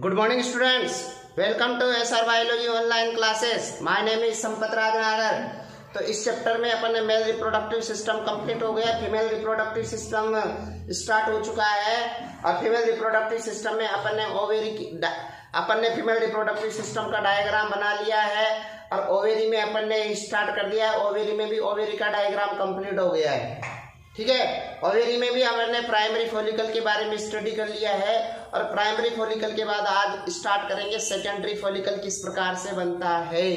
Good morning students, welcome to SR biology online classes. My name is Sampat Rajnagar. तो इस chapter में अपन ने male reproductive system complete हो गया, फीमेल रिप्रोडक्टिव सिस्टम स्टार्ट हो चुका है। और फीमेल रिप्रोडक्टिव सिस्टम में अपन ने फीमेल रिप्रोडक्टिव सिस्टम का डायग्राम बना लिया है और ओवेरी में अपन ने स्टार्ट कर दिया है। ओवेरी में भी ओवेरी का डायग्राम कंप्लीट हो गया है, ठीक है। ओवेरी में भी हमने प्राइमरी फॉलिकल के बारे में स्टडी कर लिया है और प्राइमरी फॉलिकल के बाद आज स्टार्ट करेंगे सेकेंडरी फॉलिकल किस प्रकार से बनता है,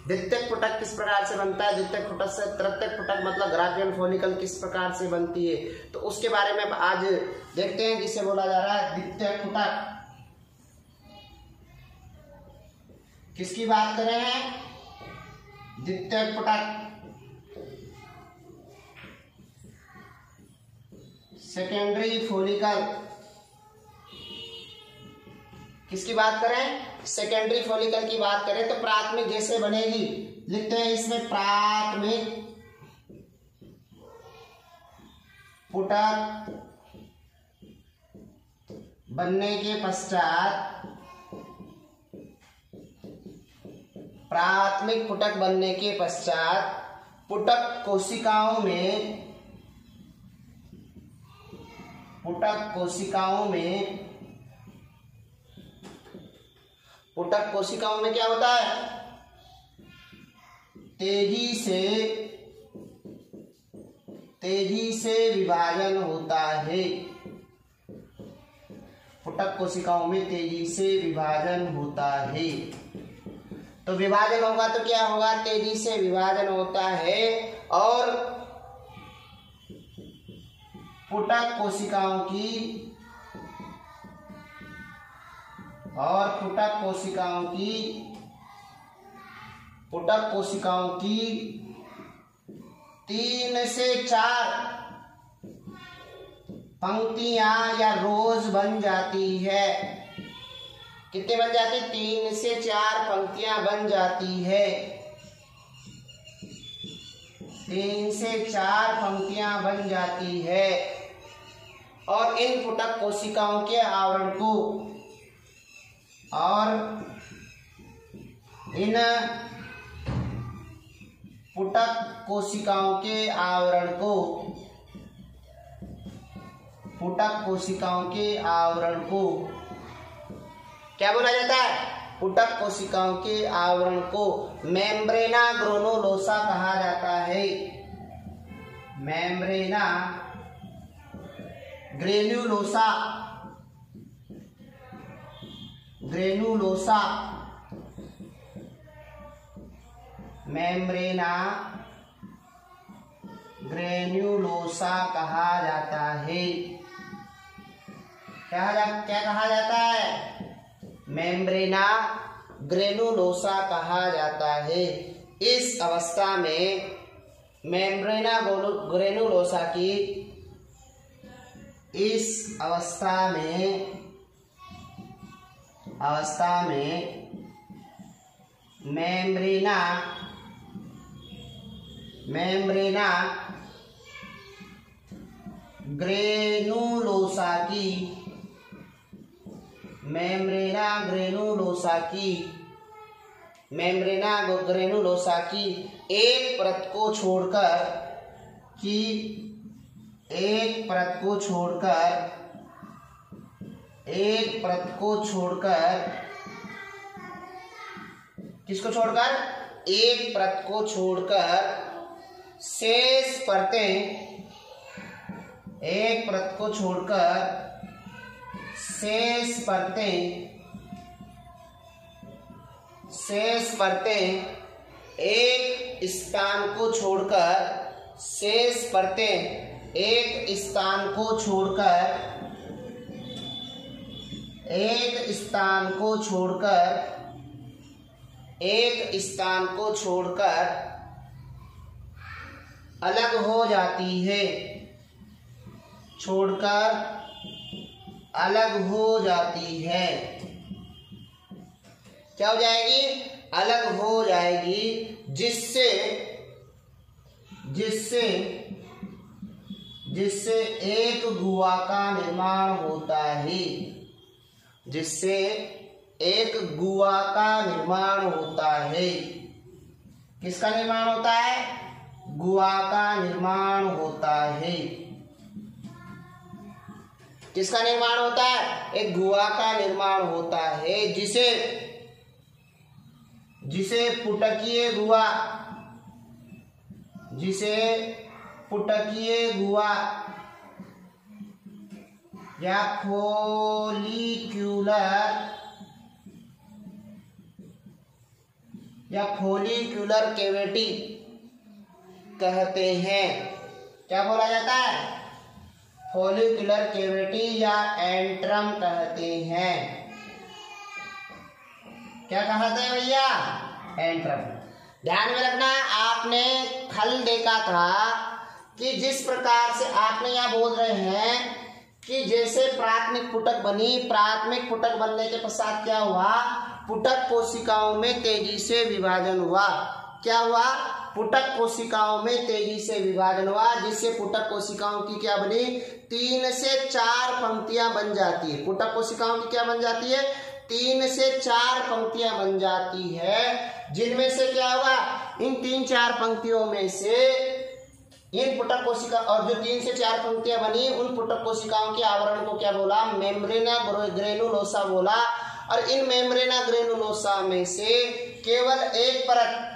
द्वितीयक पुटक किस प्रकार से बनता है, द्वितीयक पुटक से तृतीयक पुटक मतलब ग्राफियन फॉलिकल किस प्रकार से बनती है, तो उसके बारे में आज देखते हैं, जिसे बोला जा रहा है द्वितीयक पुटक। किसकी बात कर रहे हैं? द्वितीयक पुटक, सेकेंडरी फॉलिकल। किसकी बात करें? सेकेंडरी फॉलिकल की बात करें तो प्राथमिक जैसे बनेगी, लिखते हैं इसमें प्राथमिक पुटक बनने के पश्चात, प्राथमिक पुटक बनने के पश्चात पुटक कोशिकाओं में पुटक कोशिकाओं में क्या होता है? तेजी से विभाजन होता है। पुटक कोशिकाओं में तेजी से विभाजन होता है। तो विभाजन होगा तो क्या होगा? तेजी से विभाजन होता है और पुटक कोशिकाओं की 3 से 4 पंक्तियां या रोज बन जाती है। कितने बन जाती? 3 से 4 पंक्तियां बन जाती है। 3 से 4 पंक्तियां बन जाती है और इन पुटक कोशिकाओं के आवरण को क्या बोला जाता है? पुटक कोशिकाओं के आवरण को मेम्ब्रेना ग्रेनुलोसा कहा जाता है। मेम्ब्रेना ग्रेनुलोसा मेम्ब्रेना ग्रेनुलोसा कहा जाता है। क्या कहा जाता है? मेम्ब्रेना ग्रेनुलोसा कहा जाता है। इस अवस्था में मेम्ब्रेना ग्रेनुलोसा की मेम्ब्रेना ग्रेनुलोसा की एक परत को छोड़कर शेष परतें एक स्थान को छोड़कर अलग हो जाती है। क्या हो जाएगी? अलग हो जाएगी, जिससे जिससे एक गुहा का निर्माण होता है, जिससे एक गुहा का निर्माण होता है। किसका निर्माण होता है? गुहा का निर्माण होता है। किसका निर्माण होता है? एक गुहा का निर्माण होता है जिसे पुटकीय गुहा, या फोलिक्यूलर कैविटी कहते हैं। क्या बोला जाता है? फोलिक्यूलर कैविटी या एंट्रम कहते हैं। क्या कहते हैं भैया? एंट्रम। ध्यान में रखना, आपने कल देखा था कि जिस प्रकार से आपने यहाँ बोल रहे हैं कि जैसे प्राथमिक पुटक बनी, प्राथमिक पुटक बनने के पश्चात क्या हुआ? पुटक कोशिकाओं में तेजी से विभाजन हुआ। क्या हुआ? पुटक कोशिकाओं में तेजी से विभाजन हुआ, जिससे पुटक कोशिकाओं की क्या बनी? 3 से 4 पंक्तियां बन जाती है। पुटक कोशिकाओं की क्या बन जाती है? 3 से 4 पंक्तियां बन जाती है, जिनमें से क्या होगा? इन 3-4 पंक्तियों में से इन पुटक कोशिका, और जो 3 से 4 पंक्तियां बनी उन पुटक कोशिकाओं के आवरण को क्या बोला? मेम्ब्रेना ग्रेनुलोसा बोला। और इन मेम्ब्रेना ग्रेनुलोसा में से केवल एक परत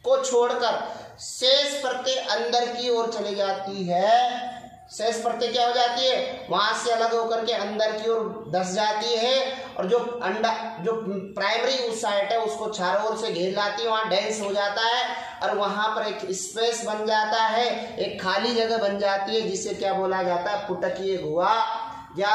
को छोड़कर शेष परतें अंदर की ओर चली जाती है। शेष परतें क्या हो जाती है? वहां से अलग होकर के अंदर की ओर धस जाती है, और जो प्राइमरी साइट है उसको चारों ओर से घेर लाती है, वहां डेंस हो जाता है, और वहां पर एक स्पेस बन जाता है, एक खाली जगह बन जाती है, जिसे क्या बोला जाता है? पुटकीय गुहा या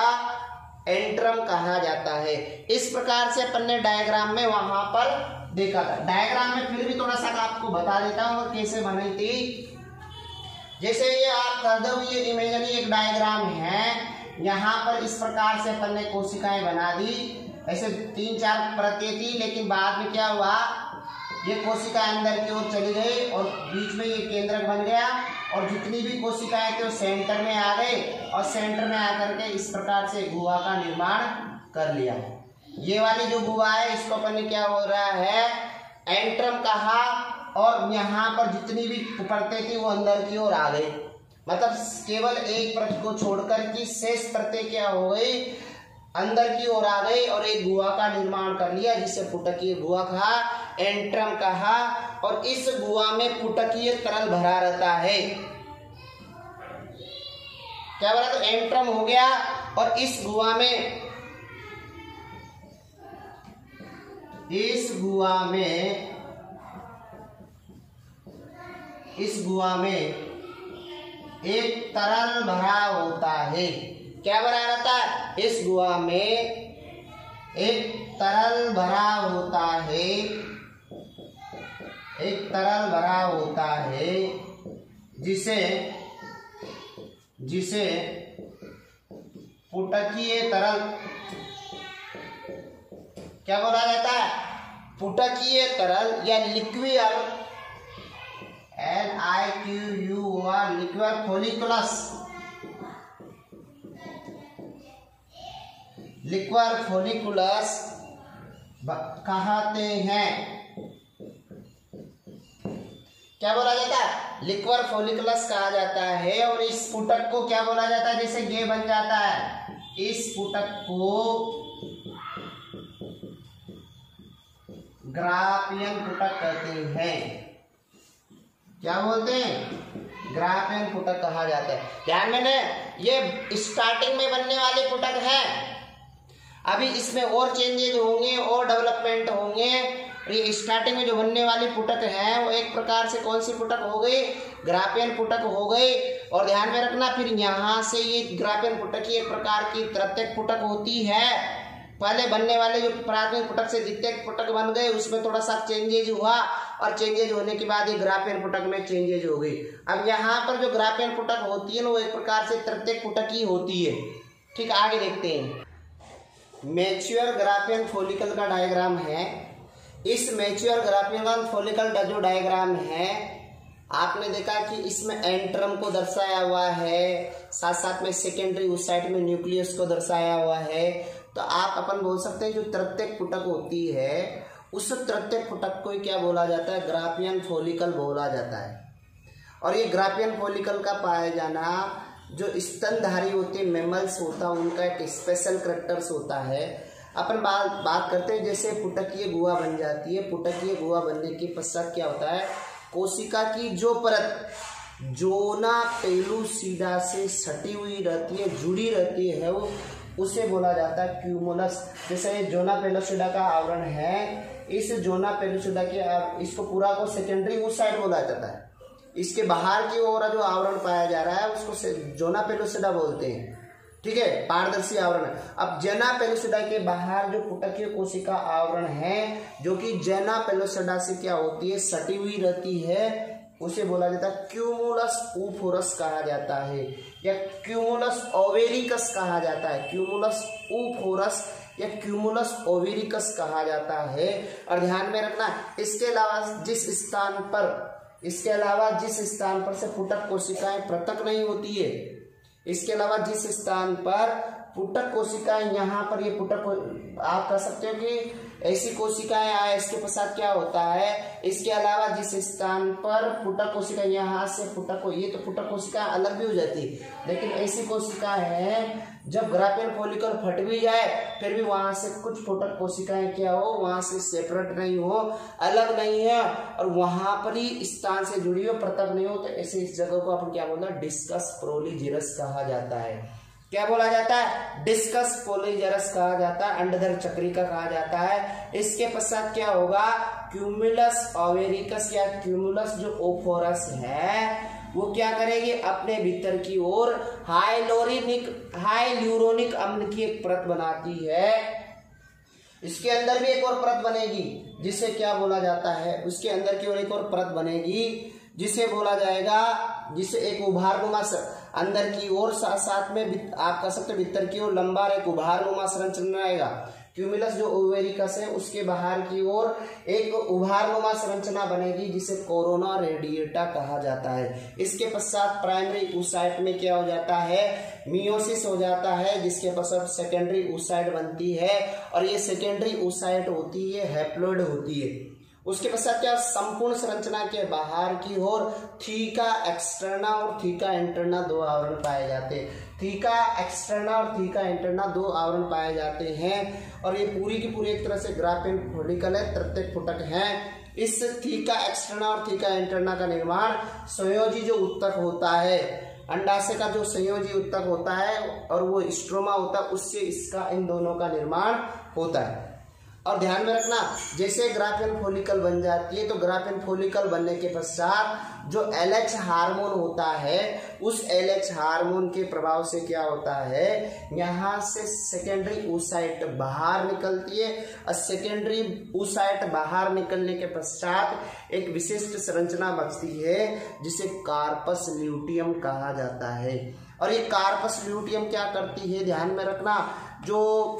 एंट्रम कहा जाता है। इस प्रकार से अपन ने डायग्राम में वहां पर देखा था। डायग्राम में फिर भी थोड़ा सा आपको बता देता हूँ कैसे बनी थी। जैसे ये आप कर दो, ये इमेजिनरी एक डायग्राम है। यहाँ पर इस प्रकार से अपन ने कोशिकाएं बना दी। ऐसे 3-4 परतें थी, लेकिन बाद में क्या हुआ? ये कोशिकाएं अंदर की ओर चली गई और बीच में ये केंद्रक बन गया, और जितनी भी कोशिकाएं थी वो सेंटर में आ गए, और सेंटर में आकर के इस प्रकार से गुहा का निर्माण कर लिया। ये वाली जो गुहा है इसको अपन ने क्या हो रहा है? एंट्रम कहा। और यहाँ पर जितनी भी परतें थी वो अंदर की ओर आ गई, मतलब केवल एक परत को छोड़कर की शेष परतें क्या हो गई? अंदर की ओर आ गई, और एक गुहा का निर्माण कर लिया, जिसे पुटकीय गुहा कहा, एंट्रम कहा। और इस गुहा में पुटकीय तरल भरा रहता है। क्या बोला? तो एंट्रम हो गया। और इस गुहा में एक तरल भरा होता है। क्या भरा रहता है? इस गुहा में एक तरल भरा होता है, एक तरल भरा होता है, जिसे पुटकीय तरल क्या बोला जाता है? पुटकीय तरल या लिक्विड, LIQUR, लिक्विड फोलिकुलस, लिक्विड फोलिकुलस कहते हैं। क्या बोला जाता है? लिक्विड फोलिकुलस कहा जाता है। और इस पुटक को क्या बोला जाता है? जैसे ये बन जाता है, इस पुटक को ग्राफियन पुटक कहते हैं। क्या बोलते हैं? ग्राफियन पुटक कहा जाता है। ध्यान में ने, ये स्टार्टिंग में बनने वाले पुटक है। अभी इसमें और चेंजेज होंगे और डेवलपमेंट होंगे। ये स्टार्टिंग में जो बनने वाली पुटक है वो एक प्रकार से कौन सी पुटक हो गई? ग्राफियन पुटक हो गई। और ध्यान में रखना, फिर यहाँ से ये ग्राफियन पुटक की एक प्रकार की तृतीयक पुटक होती है। पहले बनने वाले जो प्राथमिक पुटक से द्वितीयक पुटक बन गए, उसमें थोड़ा सा चेंजेज हुआ, और चेंजेज होने के बाद ये ग्राफियन पुटक में चेंजेज हो गई। अब यहाँ पर जो ग्राफियन पुटक होती है ना, वो एक प्रकार से तृतीयक पुटक ही होती है। ठीक, आगे देखते हैं। मैच्योर ग्राफियन फॉलिकल का डायग्राम है। इस मैच्योर ग्राफियन फॉलिकल का जो डायग्राम है, आपने देखा कि इसमें एंट्रम को दर्शाया हुआ है, साथ साथ में सेकेंडरी उस साइड में न्यूक्लियस को दर्शाया हुआ है। तो आप अपन बोल सकते हैं जो तृतीयक पुटक होती है उस तृतीयक पुटक को क्या बोला जाता है, ग्राफियन फॉलिकल बोला जाता है। और ये ग्राफियन फॉलिकल का पाया जाना जो स्तनधारी होते मेमल्स होता है उनका एक स्पेशल कैरेक्टर्स होता है। अपन बात करते हैं जैसे पुटकीय गुहा बन जाती है। पुटकीय गुहा बनने के पश्चात क्या होता है, कोशिका की जो परत जोना पेलुसिडा से सटी हुई रहती है, जुड़ी रहती है, वो उसे बोला जाता है क्यूमुलस। जैसे ये जोना पेलुसिडा का आवरण है, इस जोना पेलुसिडा के इसको पूरा को सेकेंडरी उस साइड बोला जाता है। इसके बाहर की ओर जो आवरण पाया जा रहा है उसको जोना पेलुसिडा बोलते हैं, ठीक है, पारदर्शी आवरण। अब जोना पेलुसिडा के बाहर जो पुटकीय कोशिका आवरण है जो कि जोना पेलुसिडा से क्या होती है, सटी हुई रहती है, उसे बोला जाता है क्यूमुलस ऊफोरस कहा जाता है या क्यूमुलस ओवेरिकस कहा जाता है। क्यूमुलस ऊफोरस या क्यूमुलस ओवेरिकस कहा जाता है। और ध्यान में रखना, इसके अलावा जिस स्थान पर से पुटक कोशिकाएं पृथक नहीं होती है, इसके अलावा जिस स्थान पर पुटक कोशिकाएं, यहाँ पर ये पुटक आप कह सकते हो कि ऐसी कोशिकाएं आए, इसके पश्चात क्या होता है, इसके अलावा जिस स्थान पर पुटक कोशिकाएं यहाँ से पुटक को, ये तो पुटक कोशिकाएं अलग भी हो जाती है, लेकिन ऐसी कोशिकाएं हैं जब ग्राफियन फॉलिकल फट भी जाए फिर भी वहां से कुछ पुटक कोशिकाएं क्या हो, वहां से सेपरेट नहीं हो, अलग नहीं है और वहां पर ही स्थान से जुड़ी हो, पृथक नहीं हो, तो ऐसे इस जगह को अपन क्या बोलते हैं, डिस्कस प्रोलीजिरस कहा जाता है। क्या बोला जाता है, डिस्कस पोलिजरस कहा जाता है, अंडधर चक्रिका कहा जाता है। इसके पश्चात क्या होगा, क्यूमुलस ओवेरिकस या क्यूमुलस जो ओफोरस है वो क्या करेगी, अपने भीतर की ओर हाइल्यूरोनिक अम्ल की एक परत बनाती है। इसके अंदर भी एक और परत बनेगी जिसे क्या बोला जाता है, उसके अंदर की ओर एक और परत बनेगी जिसे बोला जाएगा, जिसे एक उभारनुमा अंदर की ओर साथ में आप कह सकते हो भीतर की ओर लंबा एक उभारनुमा संरचना रहेगा। क्यूमुलस जो ओवेरिकस है उसके बाहर की ओर एक उभारनुमा संरचना बनेगी जिसे कोरोना रेडिएटा कहा जाता है। इसके पश्चात प्राइमरी oocyte में क्या हो जाता है, मियोसिस हो जाता है, जिसके पश्चात सेकेंडरी oocyte बनती है और ये सेकेंडरी oocyte होती है हैप्लोइड होती है। उसके पश्चात क्या, संपूर्ण संरचना के बाहर की ओर थीका एक्सटर्ना और थीका इंटरना दो आवरण पाए जाते हैं। थीका एक्सटर्ना और थीका इंटरना दो आवरण पाए जाते हैं और ये पूरी की पूरी एक तरह से ग्राफियन फॉलिकल है, तृतीयक पुटक है। इस थीका एक्सटर्ना और थीका इंटरना का निर्माण संयोजी जो उत्तक होता है, अंडाशय का जो संयोजी उत्तक होता है और वो स्ट्रोमा होता है, उससे इसका इन दोनों का निर्माण होता है। और ध्यान में रखना, जैसे ग्राफियन फॉलिकल बन जाती है तो ग्राफियन फॉलिकल बनने के पश्चात जो LH हार्मोन होता है उस LH हार्मोन के प्रभाव से क्या होता है, यहाँ से सेकेंडरी oocyte बाहर निकलती है और सेकेंडरी oocyte बाहर निकलने के पश्चात एक विशिष्ट संरचना बचती है जिसे कार्पस ल्यूटियम कहा जाता है। और ये कार्पस ल्यूटियम क्या करती है, ध्यान में रखना, जो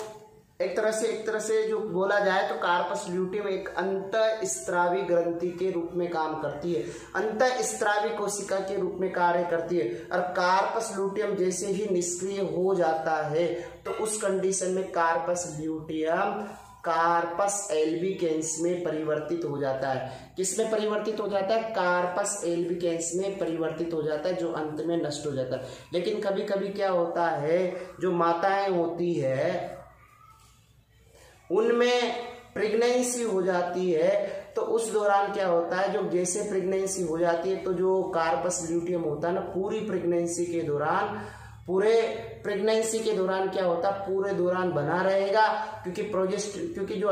एक तरह से जो बोला जाए तो कार्पस ल्यूटियम एक अंतःस्रावी ग्रंथि के रूप में काम करती है, अंतःस्रावी कोशिका के रूप में कार्य करती है। और कार्पस ल्यूटियम जैसे ही निष्क्रिय हो जाता है तो उस कंडीशन में कार्पस ल्यूटियम कार्पस एल्बिकेंस में परिवर्तित हो जाता है। किसमें परिवर्तित हो जाता है, कार्पस एल्बिकेंस में परिवर्तित हो जाता है, जो अंत में नष्ट हो जाता है। लेकिन कभी कभी क्या होता है, जो माताएं होती है उनमें प्रेगनेंसी हो जाती है तो उस दौरान क्या होता है, जो जैसे प्रेगनेंसी हो जाती है तो जो कार्पस ल्यूटियम होता है ना, पूरे प्रेगनेंसी के दौरान क्या होता है, पूरे दौरान बना रहेगा, क्योंकि जो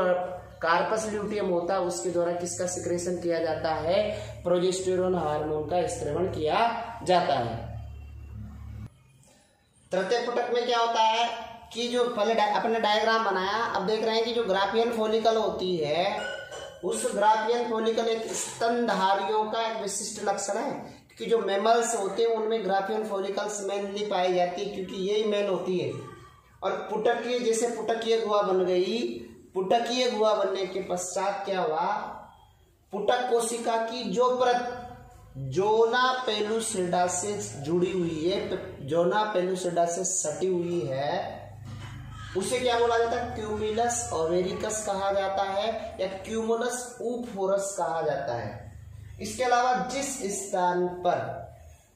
कार्पस ल्यूटियम होता है उसके द्वारा किसका सिक्रेशन किया जाता है, प्रोजेस्टेरोन हार्मोन का स्त्रवण किया जाता है। तृतीयक पुटक में क्या होता है कि जो पहले अपने डायग्राम बनाया, अब देख रहे हैं कि जो ग्राफियन फॉलिकल होती है उस ग्राफियन फॉलिकल एक स्तनधारियों का एक विशिष्ट लक्षण है, क्योंकि जो मैमल्स होते हैं उनमें ग्राफियन फॉलिकल्स मेनली पाई जाती है क्योंकि यही मेन होती है। और पुटकीय, जैसे पुटकीय गुहा बन गई, पुटकीय गुहा बनने के पश्चात क्या हुआ, पुटक कोशिका की जो परत जोना पेलुसिडा से जुड़ी हुई है, जोना पेलुसिडा से सटी हुई है, उसे क्या बोला जाता है? क्यूमुलस ओवेरिकस कहा जाता है या क्यूमुलस ऊफोरस कहा जाता है। इसके अलावा जिस स्थान पर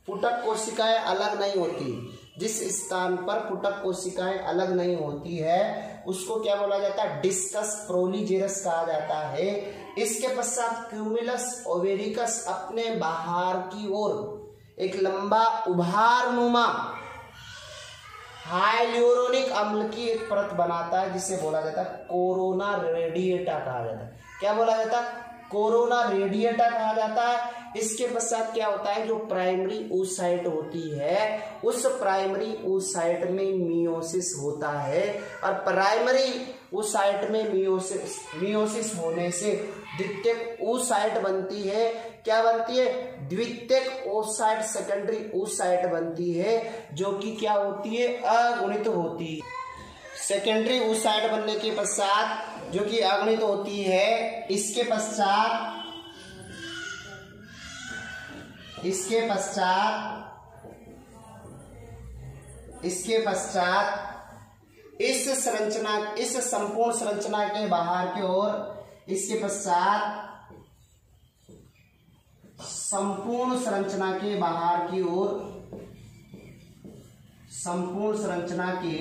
पुटक कोशिकाएं अलग नहीं होती, जिस स्थान पर पुटक कोशिकाएं अलग नहीं होती है उसको क्या बोला जाता है? डिस्कस प्रोलीजेरस कहा जाता है। इसके पश्चात क्यूमुलस ओवेरिकस अपने बाहर की ओर एक लंबा उभारनुमा हाइल्यूरोनिक अम्ल की एक परत बनाता है जिसे बोला जाता है कोरोना रेडिएटा कहा जाता है। क्या बोला जाता है? कोरोना रेडिएटा कहा जाता है। इसके पश्चात क्या होता है? जो प्राइमरी oocyte होती है उस प्राइमरी oocyte में मियोसिस होता है और प्राइमरी oocyte में मियोसिस होने से द्वितीयक oocyte बनती है। क्या बनती है? द्वितीयक oocyte सेकेंडरी oocyte बनती है जो कि क्या होती है? अगुणित होती है। सेकेंडरी oocyte बनने के पश्चात जो कि अगुणित होती है, इसके पश्चात इस संपूर्ण संरचना के बाहर की ओर, इसके पश्चात संपूर्ण संरचना के बाहर की ओर, संपूर्ण संरचना के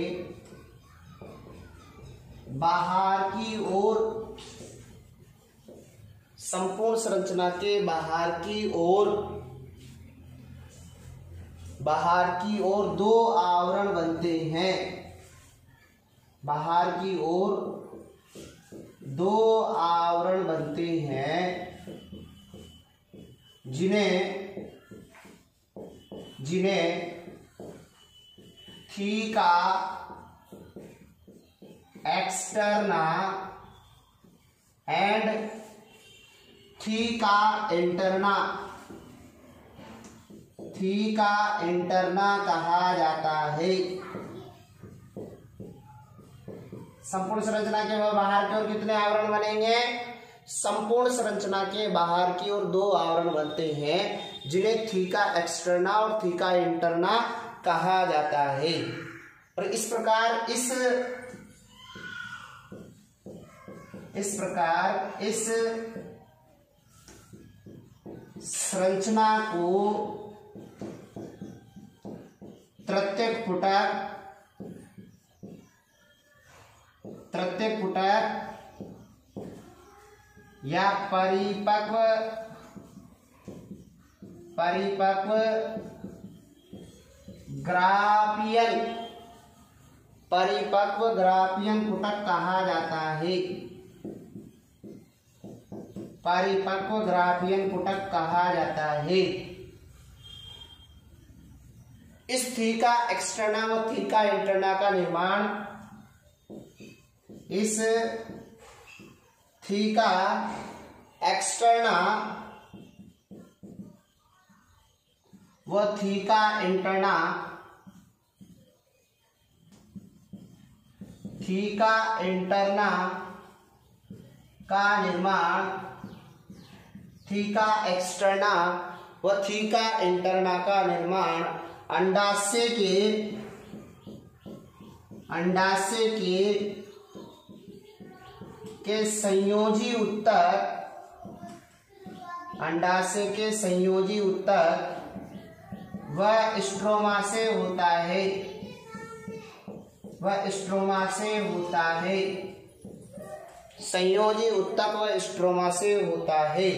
बाहर की ओर, संपूर्ण संरचना के बाहर की ओर दो आवरण बनते हैं। बाहर की ओर दो आवरण बनते हैं जिन्हें theca externa and theca interna कहा जाता है। संपूर्ण संरचना के बाहर की ओर कितने आवरण बनेंगे? संपूर्ण संरचना के बाहर की ओर दो आवरण बनते हैं जिन्हें थीका एक्सटर्ना और थीका इंटरना कहा जाता है। और इस प्रकार इस संरचना को तृतीयक फुटक या परिपक्व ग्राफियन फुटक कहा जाता है। परिपक्व ग्राफियन फुटक कहा जाता है। इस थीका एक्सटर्ना व थीका इंटरना का निर्माण इस थीका एक्सटर्ना व थीका इंटरना का निर्माण थीका एक्सटर्ना व थीका इंटरना का निर्माण अंडाशय के संयोजी उत्तक व स्ट्रोमा से होता है। संयोजी उत्तक व स्ट्रोमा से होता है।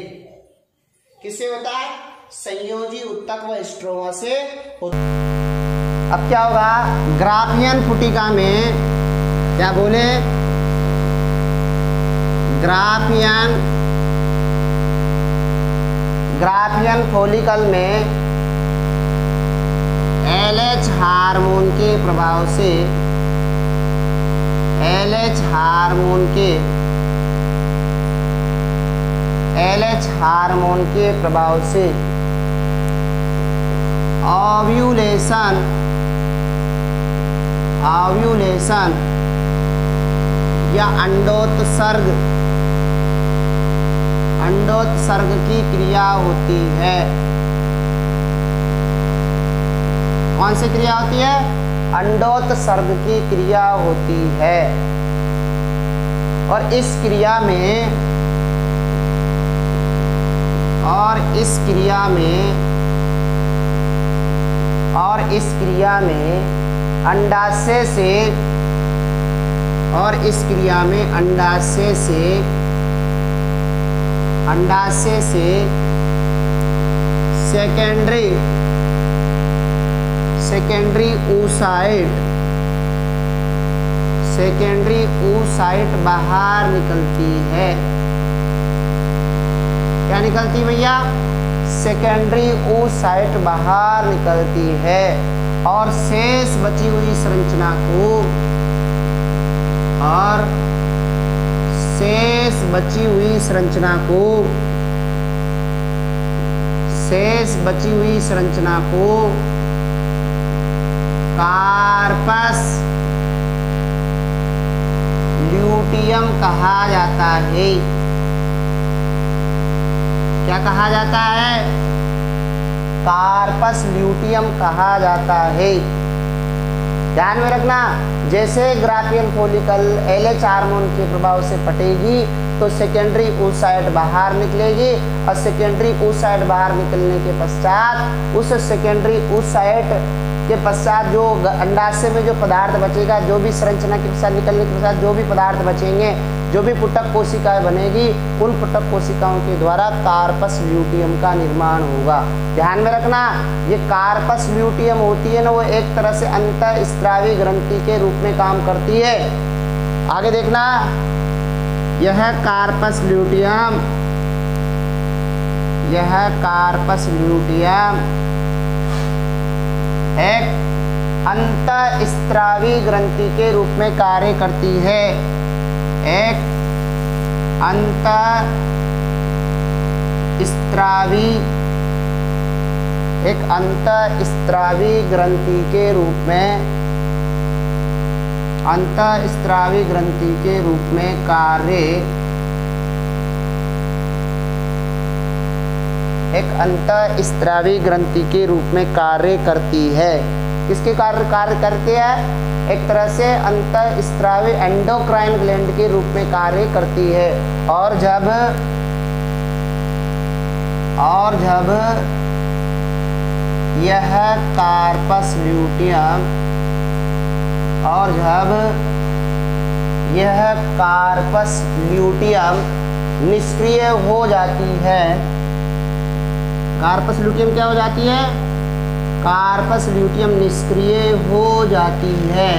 किससे होता है? संयोजी उत्तक व स्ट्रोमा से होता है। अब क्या होगा? ग्राफियन फुटिका में क्या बोले? ग्राफियन फॉलिकल में LH हार्मोन के प्रभाव से LH हार्मोन के प्रभाव से ओव्यूलेशन या अंडोत्सर्ग की क्रिया होती है। कौन सी क्रिया होती है? अंडोत्सर्ग की क्रिया होती है। और इस क्रिया में अंडाशय से सेकेंडरी oocyte बाहर निकलती है। क्या निकलती भैया? सेकेंडरी oocyte बाहर निकलती है और शेष बची हुई संरचना को कार्पस ल्यूटियम कहा जाता है। क्या कहा जाता है? कार्पस ल्यूटियम कहा जाता है। ध्यान में रखना, जैसे ग्राफियल फॉलिकल LH हार्मोन के प्रभाव से फटेगी तो सेकेंडरी oocyte बाहर निकलेगी और सेकेंडरी oocyte बाहर निकलने के पश्चात उस सेकेंडरी oocyte के पश्चात जो अंडाशय में जो पदार्थ बचेगा, जो भी संरचना के साथ निकलने के पश्चात जो भी पदार्थ बचेंगे, जो भी पुटक कोशिकाएं बनेगी, उन पुटक कोशिकाओं के द्वारा कार्पस ल्यूटियम का निर्माण होगा। ध्यान में रखना, ये कार्पस ल्यूटियम होती है ना, वो एक तरह से अंतःस्रावी ग्रंथि के रूप में काम करती है। आगे देखना, यह कार्पस ल्यूटियम एक अंतःस्रावी ग्रंथि के रूप में कार्य करती है। एक अंतःस्रावी ग्रंथि के रूप में कार्य एक अंतःस्रावी ग्रंथि के रूप में कार्य करती है। किसके कार्य करती है? एक तरह से अंतःस्रावी एंडोक्राइन ग्लैंड के रूप में कार्य करती है। और जब यह कार्पस ल्यूटियम निष्क्रिय हो जाती है। कार्पस ल्यूटियम क्या हो जाती है? कार्पस ल्यूटियम निष्क्रिय हो जाती है।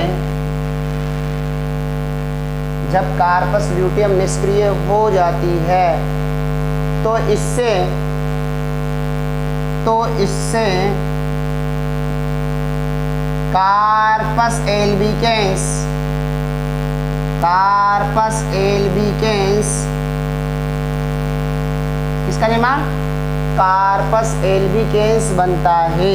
जब कार्पस ल्यूटियम निष्क्रिय हो जाती है तो इससे कार्पस एल्बिकेंस किसका निर्माण? कार्पस एल्बिकेंस बनता है।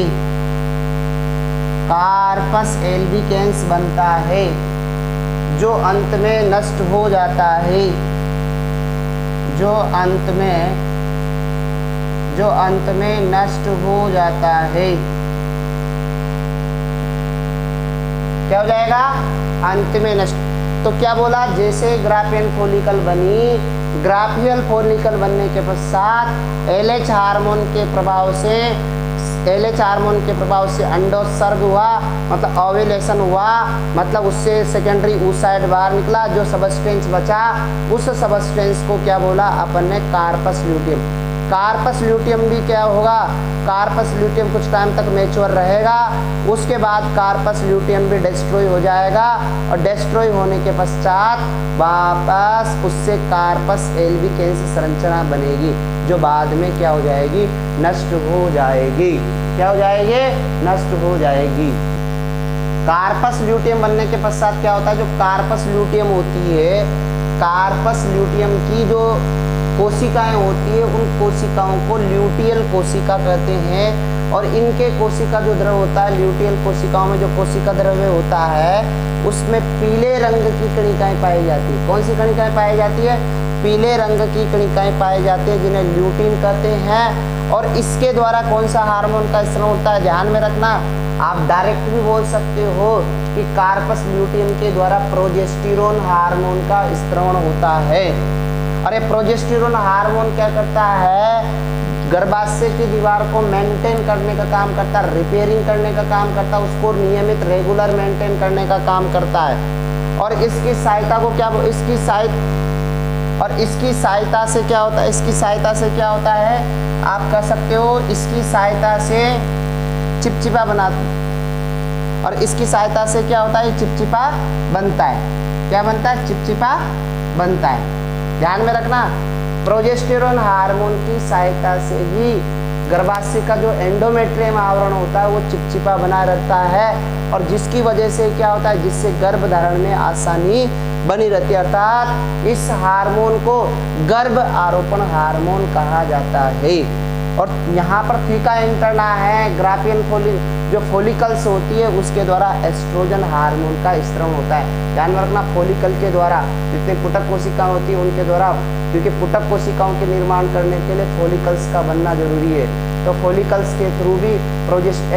कार्पस एल्बिकेंस बनता है जो अंत में नष्ट हो जाता है। जो अंत में नष्ट हो जाता है। क्या हो जाएगा? अंत में नष्ट। तो क्या बोला? जैसे ग्राफियल फॉलिकल बनी, ग्राफियल फॉलिकल बनने के पश्चात LH हार्मोन के प्रभाव से अंडोत्सर्ग हुआ, मतलब ओव्यूलेशन हुआ, मतलब उससे सेकेंडरी oocyte बाहर निकला, जो सबस्टेंस बचा उस सबस्टेंस को क्या बोला अपन ने? Corpus luteum. कार्पस ल्यूटियम भी क्या होगा? कार्पस ल्यूटियम कुछ टाइम तक मैच्योर रहेगा, उसके बाद कार्पस ल्यूटियम भी डिस्ट्रॉय हो जाएगा और डिस्ट्रॉय होने के पश्चात वापस उससे कार्पस एल्बिकेंस संरचना बनेगी जो बाद में क्या हो जाएगी? नष्ट हो जाएगी। क्या हो जाएगी? नष्ट हो जाएगी। कार्पस ल्यूटियम बनने के पश्चात क्या होता है? जो कार्पस ल्यूटियम होती है, कार्पस ल्यूटियम की जो कोशिकाएं होती है, उन कोशिकाओं को ल्यूटियल कोशिका कहते हैं। और इनके कोशिका जो द्रव होता है, ल्यूटियल कोशिकाओं में जो कोशिका द्रव्य होता है उसमें पीले रंग की कणिकाएं पाई जाती है। कौन सी कणिकाएं पाई जाती है? पीले रंग की कणिकाएं पाई जाती है, जिन्हें ल्यूटिन कहते हैं। और इसके द्वारा कौन सा हार्मोन का स्राव होता है? ध्यान में रखना, आप डायरेक्ट भी बोल सकते हो कि कार्पस ल्यूटियम के द्वारा प्रोजेस्टेरोन हार्मोन का स्त्रवण होता है। और ये प्रोजेस्टेरोन हार्मोन क्या करता है, गर्भाशय की दीवार को मेंटेन करने का काम करता है, रिपेयरिंग करने का काम करता है, उसको नियमित रेगुलर मेंटेन करने का काम करता है। और इसकी सहायता को क्या, इसकी सहायता से क्या होता है, इसकी सहायता से क्या होता है, आप कह सकते हो इसकी सहायता से चिपचिपा बनाता, और इसकी सहायता से क्या होता है, चिपचिपा बनता है। क्या बनता है, चिपचिपा बनता है। ध्यान में रखना, प्रोजेस्टेरोन हार्मोन की सहायता से ही गर्भाशय का जो एंडोमेट्रियम आवरण होता है वो चिपचिपा बना रहता है, और जिसकी वजह से क्या होता है, जिससे गर्भधारण में आसानी बनी रहती है। अर्थात इस हार्मोन को गर्भ आरोपण हार्मोन कहा जाता है। और यहाँ पर थीका इंटरना है, ग्राफियन जो फोलिकल्स होती है उसके द्वारा एस्ट्रोजन हार्मोन का स्त्रवण होता है। ध्यान में रखना, फोलिकल के द्वारा जितने पुटक कोशिकाएं होती है उनके द्वारा, क्योंकि पुटक कोशिकाओं के निर्माण करने के लिए फोलिकल्स का बनना जरूरी है, तो फोलिकल्स के थ्रू भी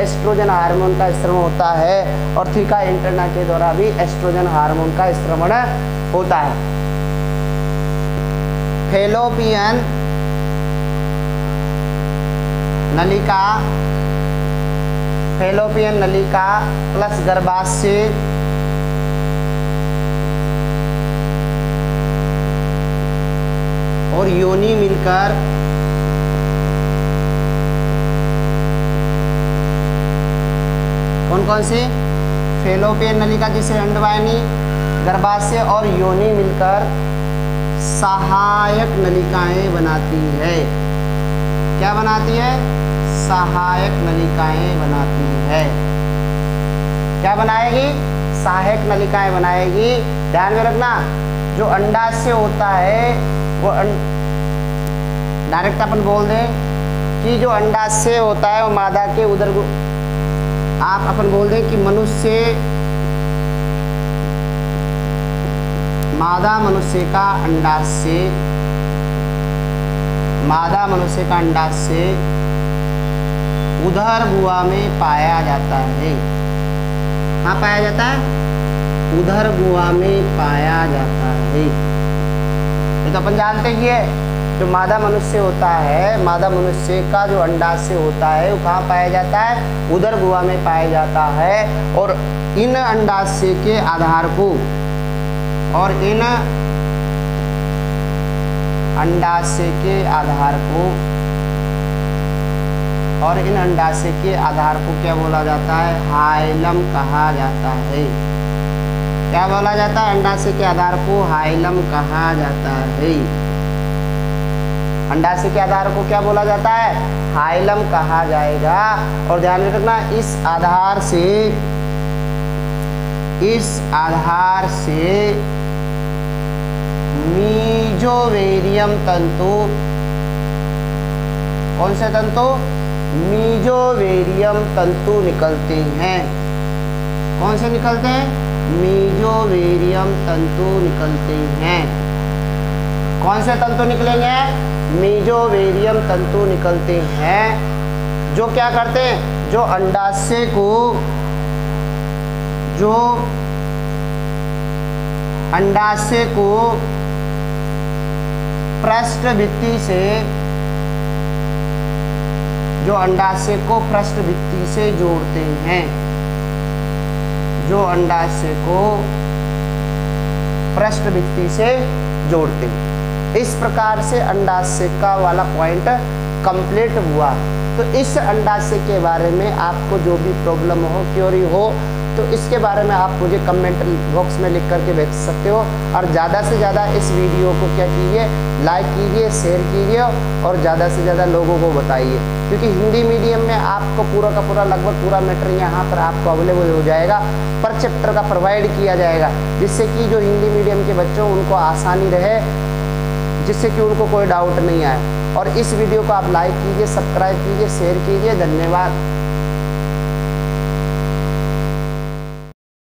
एस्ट्रोजन हार्मोन का स्त्रवण होता है, और थीका इंटरना के द्वारा भी एस्ट्रोजन हार्मोन का स्त्रवण होता है। फैलोपियन नलिका, फैलोपियन नलिका प्लस गर्भाशय और योनि मिलकर कौन कौन से, फैलोपियन नलिका जिसे अंडवाहिनी, गर्भाशय और योनि मिलकर सहायक नलिकाएं बनाती है। क्या बनाती है, सहायक नलिकाएं बनाती है। क्या बनाएगी, सहायक नलिकाएं बनाएगी। ध्यान में रखना, जो अंडाशय होता है वो डायरेक्ट अपन बोल दें कि जो अंडाशय होता है वो मादा के उदर, आप अपन बोल दें कि मादा मनुष्य का अंडाशय उदर गुहा में पाया जाता है। कहाँ पाया जाता है, उदर गुहा में पाया जाता है। ये तो अपन जानते ही है, जो मादा मनुष्य होता है, मादा मनुष्य का जो अंडाशय होता है वो कहाँ पाया जाता है, उदर गुहा में पाया जाता है। और इन अंडाशय के आधार को, और इन अंडाशय के आधार को, और इन अंडाशय के आधार को क्या बोला जाता है, हाइलम कहा जाता है। क्या बोला जाता है, अंडाशय के आधार को हाइलम कहा जाता है। अंडाशय के आधार को क्या बोला जाता है, हाइलम कहा जाएगा। और ध्यान में रखना, इस आधार से मीजोवेरियम तंतु, कौन से तंतु, मीजोवेरियम तंतु निकलते हैं। कौन से निकलते हैं, मीजोवेरियम तंतु निकलते हैं। कौन से तंतु निकलेंगे, मीजोवेरियम तंतु निकलते हैं, जो क्या करते हैं, जो अंडाशय को पृष्ठभित्ति से, जो अंडाशय को पृष्ठभित्ति से जोड़ते हैं, जो अंडाशय को पृष्ठभित्ति से जोड़ते हैं। इस प्रकार से अंडाशय का वाला पॉइंट कंप्लीट हुआ। तो इस अंडाशय के बारे में आपको जो भी प्रॉब्लम हो, क्वेरी हो, तो इसके बारे में आप मुझे कमेंट बॉक्स में लिख करके भेज सकते हो। और ज़्यादा से ज़्यादा इस वीडियो को क्या कीजिए, लाइक कीजिए, शेयर कीजिए, और ज़्यादा से ज़्यादा लोगों को बताइए, क्योंकि हिंदी मीडियम में आपको पूरा का पूरा, लगभग पूरा मैटर यहाँ पर आपको अवेलेबल हो जाएगा, पर चैप्टर का प्रोवाइड किया जाएगा, जिससे कि जो हिंदी मीडियम के बच्चों उनको आसानी रहे, जिससे कि उनको कोई डाउट नहीं आए। और इस वीडियो को आप लाइक कीजिए, सब्सक्राइब कीजिए, शेयर कीजिए। धन्यवाद।